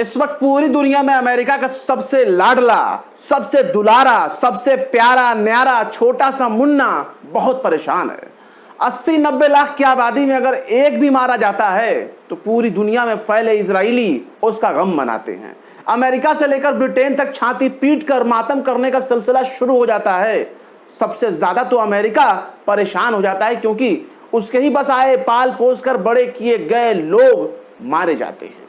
اس وقت پوری دنیا میں امریکہ کا سب سے لاڈلا، سب سے دلارا، سب سے پیارا نیارا چھوٹا سا منا بہت پریشان ہے۔ 80-90 لاکھ کی آبادی میں اگر ایک بھی مارا جاتا ہے تو پوری دنیا میں پھیلے اسرائیلی اس کا غم مناتے ہیں۔ امریکہ سے لے کر برٹین تک چھاتی پیٹ کر ماتم کرنے کا سلسلہ شروع ہو جاتا ہے۔ سب سے زیادہ تو امریکہ پریشان ہو جاتا ہے کیونکہ اس کے ہی بس آئے پال پوس کر بڑے کیے گئے لوگ مارے جاتے ہیں۔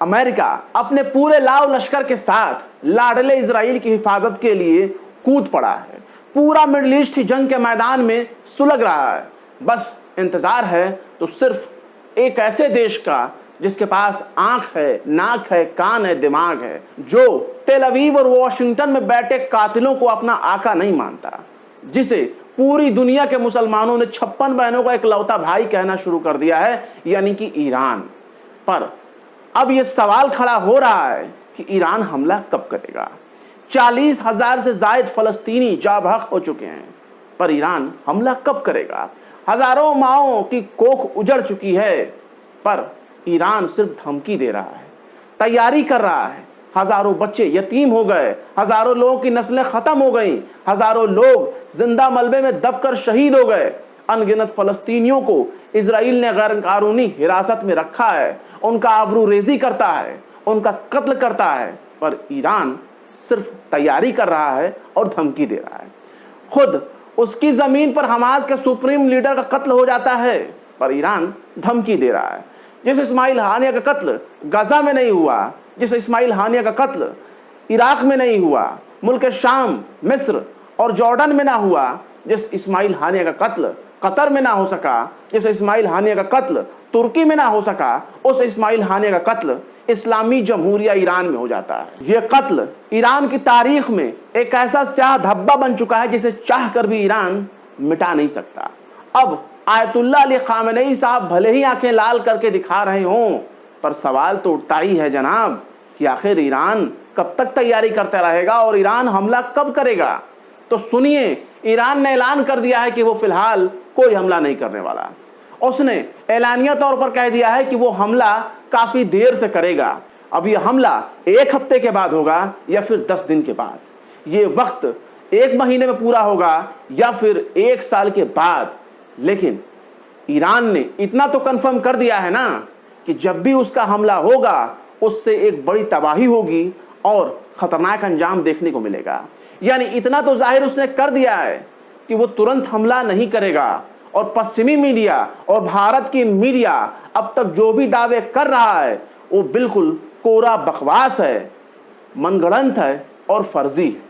امریکہ اپنے پورے لاؤ لشکر کے ساتھ لاڈلے اسرائیل کی حفاظت کے لیے کود پڑا ہے۔ پورا مڈل ایسٹ کی جنگ کے میدان میں سلگ رہا ہے۔ بس انتظار ہے تو صرف ایک ایسے دیش کا جس کے پاس آنکھ ہے، ناک ہے، کان ہے، دماغ ہے، جو تیل اویو اور واشنگٹن میں بیٹھے قاتلوں کو اپنا آقا نہیں مانتا، جسے پوری دنیا کے مسلمانوں نے 56 بہنوں کا اکلوتا بھائی کہنا شروع کر دیا ہے، یعنی کہ ایران پر۔ اب یہ سوال کھڑا ہو رہا ہے کہ ایران حملہ کب کرے گا؟ 40,000 سے زائد فلسطینی جاں بحق ہو چکے ہیں، پر ایران حملہ کب کرے گا؟ ہزاروں ماؤں کی کوکھ اجڑ چکی ہے، پر ایران صرف دھمکی دے رہا ہے، تیاری کر رہا ہے۔ ہزاروں بچے یتیم ہو گئے، ہزاروں لوگوں کی نسلیں ختم ہو گئیں، ہزاروں لوگ زندہ ملبے میں دب کر شہید ہو گئے۔ ان گنت فلسطینیوں کو اسرائیل نے غیر قانونی حراست میں رکھا ہے، ان کا آبرو ریزی کرتا ہے، ان کا قتل کرتا ہے، پر ایران صرف تیاری کر رہا ہے اور دھمکی دے رہا ہے۔ خود اس کی زمین پر حماس کے سپریم لیڈر کا قتل ہو جاتا ہے، پر ایران دھمکی دے رہا ہے۔ جس اسماعیل ہانیہ کا قتل غزہ میں نہیں ہوا، جس اسماعیل ہانیہ کا قتل عراق میں نہیں ہوا، ملک شام، مصر اور جارڈن میں نہ ہوا، جس اسماعیل ہانیہ کا قتل قطر میں نہ ہو سکا، جس اسماعیل ہانیہ کا قتل ترکی میں نہ ہو سکا، اس اسماعیل ہانیہ کا قتل اسلامی جمہوریہ ایران میں ہو جاتا ہے۔ یہ قتل ایران کی تاریخ میں ایک ایسا سیاہ دھبا بن چکا ہے جسے چاہ کر بھی ایران مٹا نہیں سکتا۔ اب آیت اللہ علی خامنئی صاحب بھلے ہی آنکھیں لال کر کے دکھا رہے ہوں، پر سوال تو اٹھتا ہی ہے جناب کہ آخر ایران کب تک تیاری کرتا رہے گا اور ایران حملہ کب کرے گا؟ تو سنیے، ایران نے اعلان کر دیا ہے کہ وہ فی الحال کوئی حملہ نہیں کرنے والا۔ اس نے اعلانیہ طور پر کہہ دیا ہے کہ وہ حملہ کافی دیر سے کرے گا۔ اب یہ حملہ 1 ہفتے کے بعد ہوگا یا پھر 10 دن کے بعد، یہ وقت 1 مہینے میں پورا ہوگا یا پھر 1 سال کے بعد، لیکن ایران نے اتنا تو کنفرم کر دیا ہے نا کہ جب بھی اس کا حملہ ہوگا اس سے ایک بڑی تباہی ہوگی اور خطرناک انجام دیکھنے کو ملے گا۔ یعنی اتنا تو ظاہر اس نے کر دیا ہے کہ وہ ترنت حملہ نہیں کرے گا، اور پشچمی میڈیا اور بھارت کی میڈیا اب تک جو بھی دعوے کر رہا ہے وہ بالکل کورا بکواس ہے، من گڑنت ہے اور فرضی ہے۔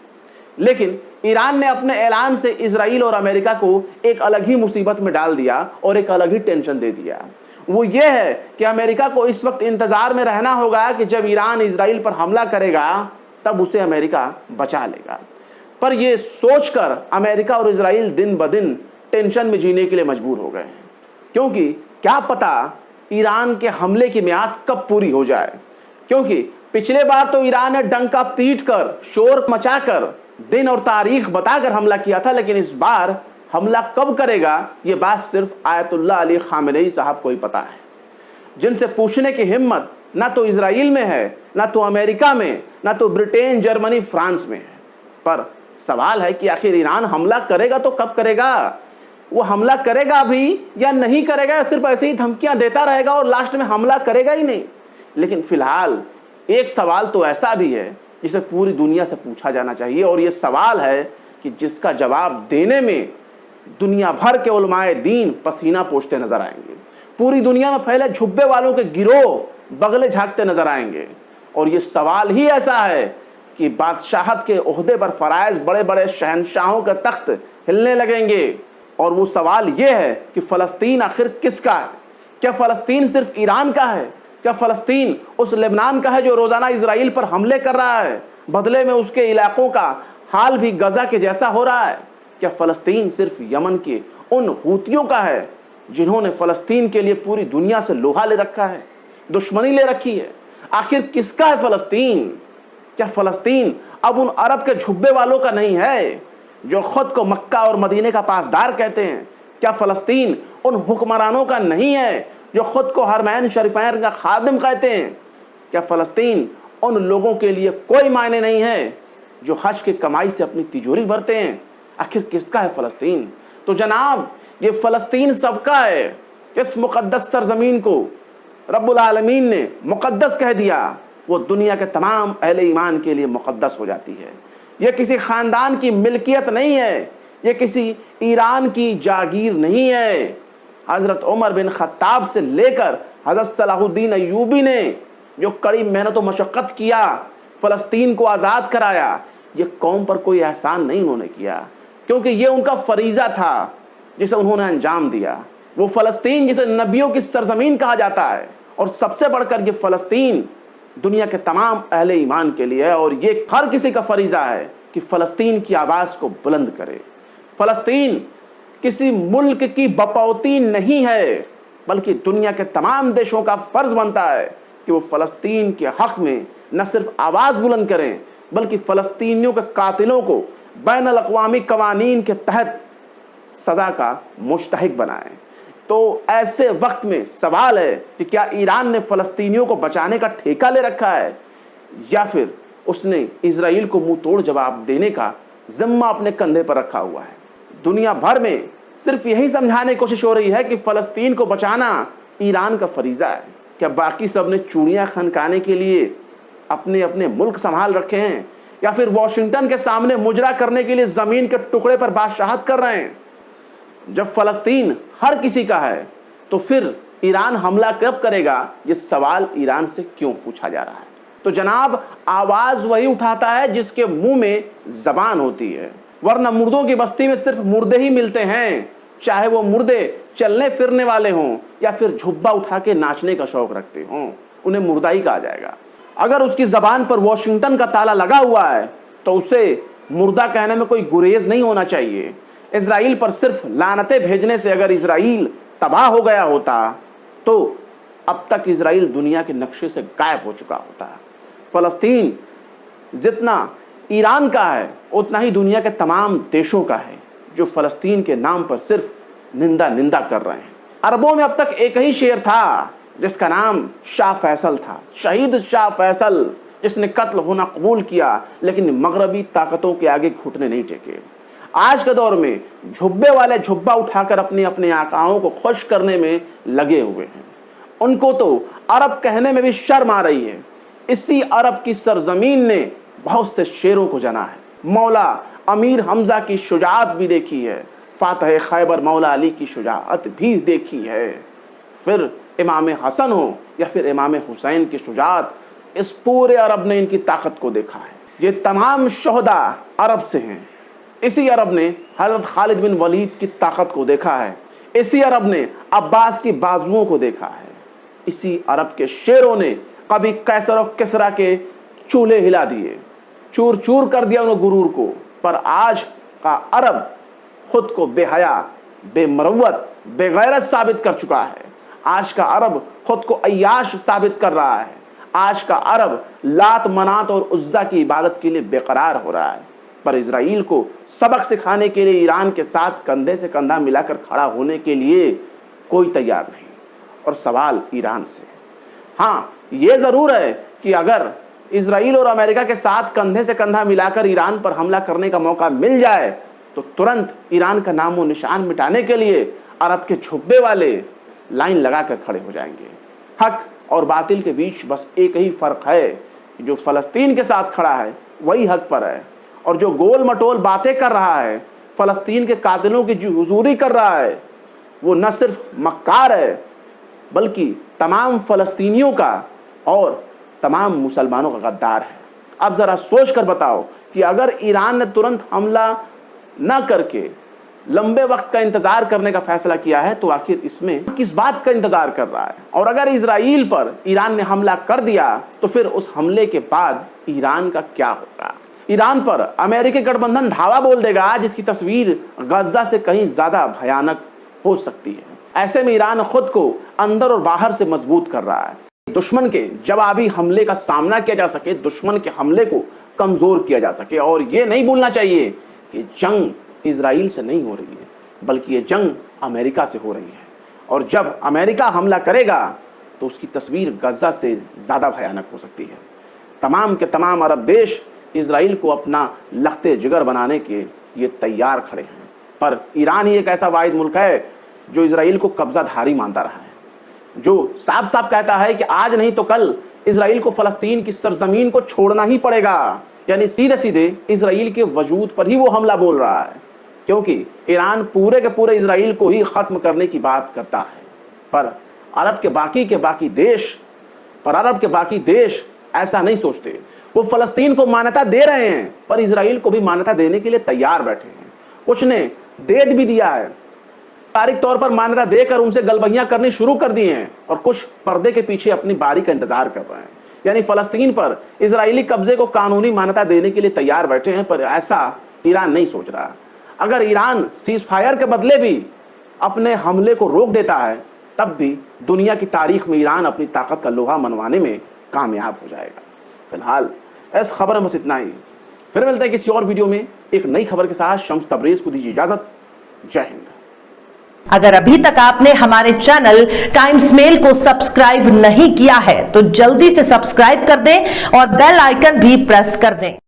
لیکن ایران نے اپنے اعلان سے اسرائیل اور امریکہ کو ایک الگ ہی مصیبت میں ڈال دیا اور ایک الگ ہی ٹینشن دے دیا۔ وہ یہ ہے کہ امریکہ کو اس وقت انتظار میں رہنا ہوگا کہ جب ایران اسرائیل پر حملہ کرے گا تب اسے امریکہ بچا لے گا۔ پر یہ سوچ کر امریکہ اور اسرائیل دن بدن ٹینشن میں جینے کے لیے مجبور ہو گئے ہیں، کیونکہ کیا پتا ایران کے حملے کی میعاد کب پوری ہو جائے۔ کیونکہ پچھلے بار تو ایران نے ڈنکا پیٹ کر، شور مچا کر، دن اور تاریخ بتا کر حملہ کیا تھا، لیکن اس بار حملہ کب کرے گا یہ بات صرف آیت اللہ علی خامنئی صاحب کو ہی پتا ہے، جن سے پوچھنے کی ہمت نہ تو اسرائیل میں ہے، نہ تو امریکہ میں، نہ تو برٹین، جرمنی، فرانس میں ہے۔ پر سوال ہے کہ آخر ایران حملہ کرے گا تو کب کرے گا؟ وہ حملہ کرے گا بھی یا نہیں کرے گا، یا صرف ایسے ہی دھمکیاں دیتا رہے گا اور لاسٹ میں حملہ کرے گا ہی نہیں؟ لیکن فی الحال ایک سوال تو ایسا بھی ہے جسے پوری دنیا سے پوچھا جانا چاہیے، اور یہ سوال ہے کہ جس کا جواب دینے میں دنیا بھر کے علماء دین پسینہ پوچھتے نظر آئیں گے، پوری دنیا میں پھیلے جھبے والوں کے گروہ بغلے جھانکتے نظر آئیں گے۔ اور یہ سوال ہی ایسا ہے کہ بادشاہت کے عہدے پر فائز بڑے بڑے شہنشاہوں کے تخت ہلنے لگیں گے، اور وہ سوال یہ ہے کہ فلسطین آخر کس کا ہے؟ کیا فلسطین صرف ایران کا ہے؟ کیا فلسطین اس لبنان کا ہے جو روزانہ اسرائیل پر حملے کر رہا ہے، بدلے میں اس کے علاقوں کا حال بھی غزہ کے جیسا ہو رہا ہے؟ کیا فلسطین صرف یمن کے ان ہوتیوں کا ہے جنہوں نے فلسطین کے لیے پوری دنیا سے لوہا لے رکھا ہے، دشمنی لے رکھی ہے؟ آخر کس کا ہے فلسطین؟ کیا فلسطین اب ان عرب کے جھبے والوں کا نہیں ہے جو خود کو مکہ اور مدینے کا پاسدار کہتے ہیں؟ کیا فلسطین ان حکمرانوں کا نہیں ہے جو خود کو حرمین شریفین کا خادم کہتے ہیں؟ کیا فلسطین उन लोगों के लिए कोई मायने नहीं है जो हज की कमाई से अपनी तिजोरी भरते हैं। आखिर किसका है फ़लस्तीन? तो जनाब, ये फ़लस्तीन सबका है। इस मुक़द्दस सरज़मीन को रब्बुल आलमीन ने मुक़द्दस कह दिया, वो दुनिया के तमाम अहले ईमान के लिए मुक़द्दस हो जाती है। ये किसी ख़ानदान की मिल्कियत नहीं है, ये किसी ईरान की जागीर नहीं है। हज़रत उमर बिन ख़त्ताब से लेकर हज़रत सलाहुद्दीन अय्यूबी ने जो कड़ी मेहनत व मशक्क़त किया, फ़लस्तीन को आज़ाद कराया, ये कौम पर कोई एहसान नहीं उन्होंने किया, क्योंकि ये उनका फ़रीज़ा था जिसे उन्होंने अंजाम दिया। वो फ़लस्तीन जिसे नबियों की सरज़मीन कहा जाता है, और सबसे बढ़कर ये फ़लस्तीन दुनिया के तमाम अहले ईमान के लिए है, और ये हर किसी का फ़रीज़ा है कि फ़लस्तीन की आवाज़ को बुलंद करे। फ़लस्तीन किसी मुल्क की बपौती नहीं है, बल्कि दुनिया के तमाम देशों का फ़र्ज़ बनता है कि वो फ़लस्तीन के हक़ में न सिर्फ आवाज़ बुलंद करें, बल्कि फ़लस्तीनियों के कातिलों को बैनुल अक़वामी क़वानीन के तहत सज़ा का मुस्तहिक़ बनाएं। तो ऐसे वक्त में सवाल है कि क्या ईरान ने फ़लस्तीनियों को बचाने का ठेका ले रखा है, या फिर उसने इजराइल को मुंह तोड़ जवाब देने का ज़िम्मा अपने कंधे पर रखा हुआ है। दुनिया भर में सिर्फ यही समझाने की कोशिश हो रही है कि फ़लस्तीन को बचाना ईरान का फरीज़ा है। क्या बाकी सब ने चूड़ियाँ खनकाने के लिए अपने अपने मुल्क संभाल रखे हैं, या फिर वॉशिंगटन के सामने मुजरा करने के लिए ज़मीन के टुकड़े पर बादशाहत कर रहे हैं? जब फ़लस्तीन हर किसी का है, तो फिर ईरान हमला कब करेगा, ये सवाल ईरान से क्यों पूछा जा रहा है? तो जनाब, आवाज़ वही उठाता है जिसके मुंह में ज़बान होती है, वरना मुर्दों की बस्ती में सिर्फ मुर्दे ही मिलते हैं, चाहे वो मुर्दे चलने फिरने वाले हों या फिर झुब्बा उठा के नाचने का शौक रखते हों, उन्हें मुर्दा ही कहा जाएगा। अगर उसकी ज़बान पर वॉशिंगटन का ताला लगा हुआ है, तो उसे मुर्दा कहने में कोई गुरेज नहीं होना चाहिए। इजराइल पर सिर्फ लानतें भेजने से अगर इजराइल तबाह हो गया होता, तो अब तक इजराइल दुनिया के नक्शे से गायब हो चुका होता। फ़लस्तीन जितना ईरान का है, उतना ही दुनिया के तमाम देशों का है जो फ़लस्तीन के नाम पर सिर्फ निंदा कर रहे हैं। अरबों में अब तक एक ही शेर था जिसका नाम शाह फैसल था, शहीद शाह फैसल, जिसने कत्ल होना कबूल किया, लेकिन मगरबी ताकतों के आगे घुटने नहीं टेके। आज के दौर में झुब्बे वाले झुब्बा उठाकर अपने अपने आकाओं को खुश करने में लगे हुए हैं। उनको तो अरब कहने में भी शर्म आ रही है। इसी अरब की सरजमीन ने बहुत से शेरों को जना है। मौला अमीर हमजा की शुजाअत भी देखी है, फातह खैबर मौला अली की शुजाअत भी देखी है, फिर इमाम हसन हो या फिर इमाम हुसैन की शुजाअत, इस पूरे अरब ने इनकी ताकत को देखा है। ये तमाम शोहदा अरब से हैं। इसी अरब ने हज़रत खालिद बिन वलीद की ताकत को देखा है। इसी अरब ने अब्बास की बाजुओं को देखा है। इसी अरब के शेरों ने कभी कैसर और किसरा के चूल्हे हिला दिए, चूर चूर कर दिया उन्हें गुरूर को। पर आज का अरब खुद को बेहया, बेमरवत, बेगैरत साबित कर चुका है। आज का अरब खुद को अय्याश साबित कर रहा है। आज का अरब लात, मनात और उज्जा की इबादत के लिए बेकरार हो रहा है। पर इजराइल को सबक सिखाने के लिए ईरान के साथ कंधे से कंधा मिलाकर खड़ा होने के लिए कोई तैयार नहीं। और सवाल ईरान से, हाँ, ये ज़रूर है कि अगर इजराइल और अमेरिका के साथ कंधे से कंधा मिलाकर ईरान पर हमला करने का मौका मिल जाए, तो तुरंत ईरान का नामो निशान मिटाने के लिए अरब के झुब्बे वाले लाइन लगाकर खड़े हो जाएंगे। हक और बातिल के बीच बस एक ही फ़र्क है, जो फ़लस्तीन के साथ खड़ा है वही हक पर है, और जो गोल मटोल बातें कर रहा है, फ़लस्तीन के कातिलों की जो हुजूरी कर रहा है, वो न सिर्फ मक्कार है, बल्कि तमाम फ़लस्तीनियों का और तमाम मुसलमानों का गद्दार है। अब ज़रा सोच कर बताओ कि अगर ईरान ने तुरंत हमला न करके लंबे वक्त का इंतज़ार करने का फैसला किया है, तो आखिर इसमें किस बात का इंतज़ार कर रहा है? और अगर इजराइल पर ईरान ने हमला कर दिया, तो फिर उस हमले के बाद ईरान का क्या होगा? ईरान पर अमेरिकी गठबंधन धावा बोल देगा, जिसकी तस्वीर गजा से कहीं ज़्यादा भयानक हो सकती है। ऐसे में ईरान खुद को अंदर और बाहर से मजबूत कर रहा है। दुश्मन के जवाबी हमले का सामना किया जा सके, दुश्मन के हमले को कमज़ोर किया जा सके। और ये नहीं भूलना चाहिए कि जंग इजराइल से नहीं हो रही है, बल्कि ये जंग अमेरिका से हो रही है। और जब अमेरिका हमला करेगा, तो उसकी तस्वीर गजा से ज़्यादा भयानक हो सकती है। तमाम के तमाम अरब देश इजराइल को अपना लख्ते जिगर बनाने के लिए तैयार खड़े हैं, पर ईरान ही एक ऐसा वाहिद मुल्क है जो इजराइल को कब्जाधारी मानता रहा है, जो साफ साफ कहता है कि आज नहीं तो कल इजराइल को फलस्तीन की सरजमीन को छोड़ना ही पड़ेगा। यानी सीधे सीधे इजराइल के वजूद पर ही वो हमला बोल रहा है, क्योंकि ईरान पूरे के पूरे इजराइल को ही खत्म करने की बात करता है। पर अरब के बाकी देश ऐसा नहीं सोचते। वो फलस्तीन को मान्यता दे रहे हैं, पर इजराइल को भी मान्यता देने के लिए तैयार बैठे हैं। कुछ ने डेट भी दिया है, तारीख तौर पर मान्यता देकर उनसे गलबहियां करनी शुरू कर दी हैं, और कुछ पर्दे के पीछे अपनी बारी का इंतजार कर रहे हैं। यानी फलस्तीन पर इजरायली कब्जे को कानूनी मान्यता देने के लिए तैयार बैठे हैं, पर ऐसा ईरान नहीं सोच रहा। अगर ईरान सीज फायर के बदले भी अपने हमले को रोक देता है, तब भी दुनिया की तारीख में ईरान अपनी ताकत का लोहा मनवाने में कामयाब हो जाएगा। फिलहाल इस खबर में बस इतना ही। फिर मिलते हैं किसी और वीडियो में एक नई खबर के साथ। शम्स तबरेज को दीजिए इजाजत। जय हिंद। अगर अभी तक आपने हमारे चैनल टाइम्स मेल को सब्सक्राइब नहीं किया है तो जल्दी से सब्सक्राइब कर दें और बेल आइकन भी प्रेस कर दें।